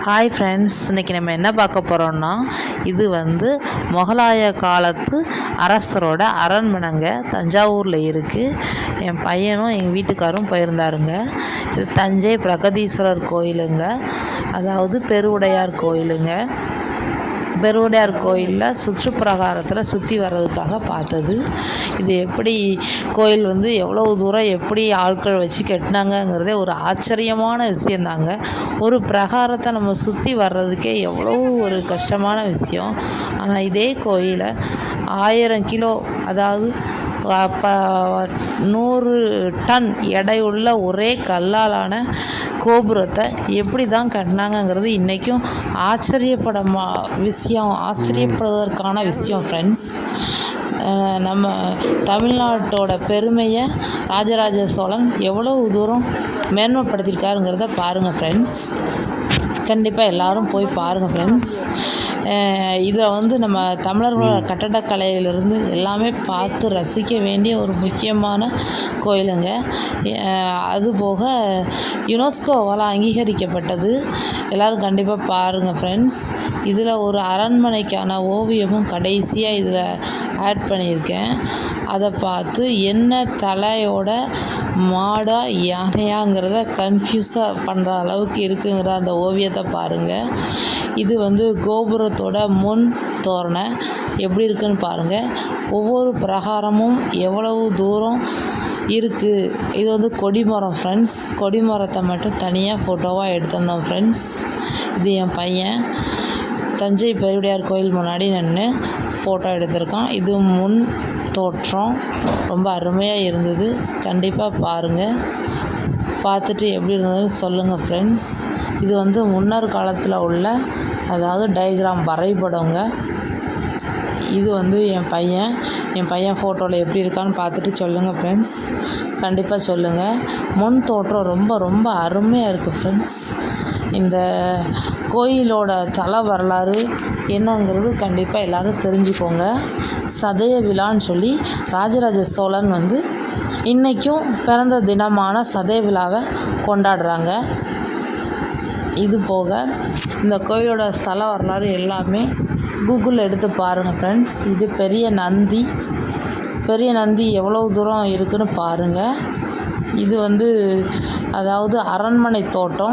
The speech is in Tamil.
ஹாய் ஃப்ரெண்ட்ஸ், இன்றைக்கி நம்ம என்ன பார்க்க போகிறோம்னா, இது முகலாய காலத்து அரசரோட அரண்மனைங்க. தஞ்சாவூரில் இருக்குது. என் பையனும் எங்கள் வீட்டுக்காரும் போயிருந்தாருங்க. இது தஞ்சை பிரகதீஸ்வரர் கோயிலுங்க, அதாவது பெருவுடையார் கோயிலுங்க. பெருவுடையார் கோயிலில் சுற்றுப்பிரகாரத்தில் சுற்றி வர்றதுக்காக பார்த்தது. இது எப்படி கோயில் எவ்வளோ தூரம் எப்படி ஆட்கள் வச்சு கட்டினாங்கங்கிறதே ஒரு ஆச்சரியமான விஷயந்தாங்க. ஒரு பிரகாரத்தை நம்ம சுற்றி வர்றதுக்கே எவ்வளோ ஒரு கஷ்டமான விஷயம். ஆனால் இதே கோயிலை 1000 கிலோ, அதாவது 100 டன் எடையுள்ள ஒரே கல்லாலான கோபுரத்தை எப்படி தான் கட்டினாங்கங்கிறது இன்றைக்கும் ஆச்சரியப்படுவதற்கான விஷயம் ஃப்ரெண்ட்ஸ். நம்ம தமிழ்நாட்டோட பெருமையை ராஜராஜ சோழன் எவ்வளோ தூரம் மேன்மைப்படுத்தியிருக்காருங்கிறத பாருங்கள் ஃப்ரெண்ட்ஸ். கண்டிப்பாக எல்லோரும் போய் பாருங்கள் ஃப்ரெண்ட்ஸ். இதில் நம்ம தமிழர்களோட கட்டடக்கலையிலிருந்து எல்லாமே பார்த்து ரசிக்க வேண்டிய ஒரு முக்கியமான கோயிலுங்க. அதுபோக யுனெஸ்கோவால் அங்கீகரிக்கப்பட்டது. எல்லோரும் கண்டிப்பாக பாருங்கள் ஃப்ரெண்ட்ஸ். இதில் ஒரு அரண்மனைக்கான ஓவியமும் கடைசியாக இதில் ஆட் பண்ணியிருக்கேன். அதை பார்த்து என்ன தலையோட மாடா யானையாங்கிறத கன்ஃபியூஸாக பண்ணுற அளவுக்கு இருக்குங்கிற அந்த ஓவியத்தை பாருங்கள். இது கோபுரத்தோட முன் தோரணை எப்படி இருக்குன்னு பாருங்கள். ஒவ்வொரு பிரகாரமும் எவ்வளவு தூரம் இருக்குது. இது கொடிமரம் ஃப்ரெண்ட்ஸ். கொடிமரத்தை மட்டும் தனியாக ஃபோட்டோவாக எடுத்திருந்தோம் ஃப்ரெண்ட்ஸ். இது என் பையன் தஞ்சை பெருவுடையார் கோயில் முன்னாடி நின்று ஃபோட்டோ எடுத்திருக்கான். இது முன் தோற்றம் ரொம்ப அருமையாக இருந்தது. கண்டிப்பாக பாருங்கள். பார்த்துட்டு எப்படி இருந்ததுன்னு சொல்லுங்கள் ஃப்ரெண்ட்ஸ். இது முன்னர் காலத்தில் உள்ள, அதாவது டயக்ராம் வரைபடங்க. இது என் பையன் ஃபோட்டோவில் எப்படி இருக்கான்னு பார்த்துட்டு சொல்லுங்கள் ஃப்ரெண்ட்ஸ். கண்டிப்பாக சொல்லுங்கள். முன் தோற்றம் ரொம்ப ரொம்ப அருமையாக இருக்குது ஃப்ரெண்ட்ஸ். இந்த கோயிலோட தல வரலாறு என்னங்கிறது கண்டிப்பாக எல்லோரும் தெரிஞ்சுக்கோங்க. சதய விழான்னு சொல்லி ராஜராஜ சோழன் இன்றைக்கும் பிறந்த தினமான சதய விழாவை கொண்டாடுறாங்க. இது போக இந்த கோயிலோட ஸ்தல வரலாறு எல்லாமே கூகுளில் எடுத்து பாருங்கள் ஃப்ரெண்ட்ஸ். இது பெரிய நந்தி எவ்வளோ தூரம் இருக்குதுன்னு பாருங்கள். இது அதாவது அரண்மனை தோட்டம்.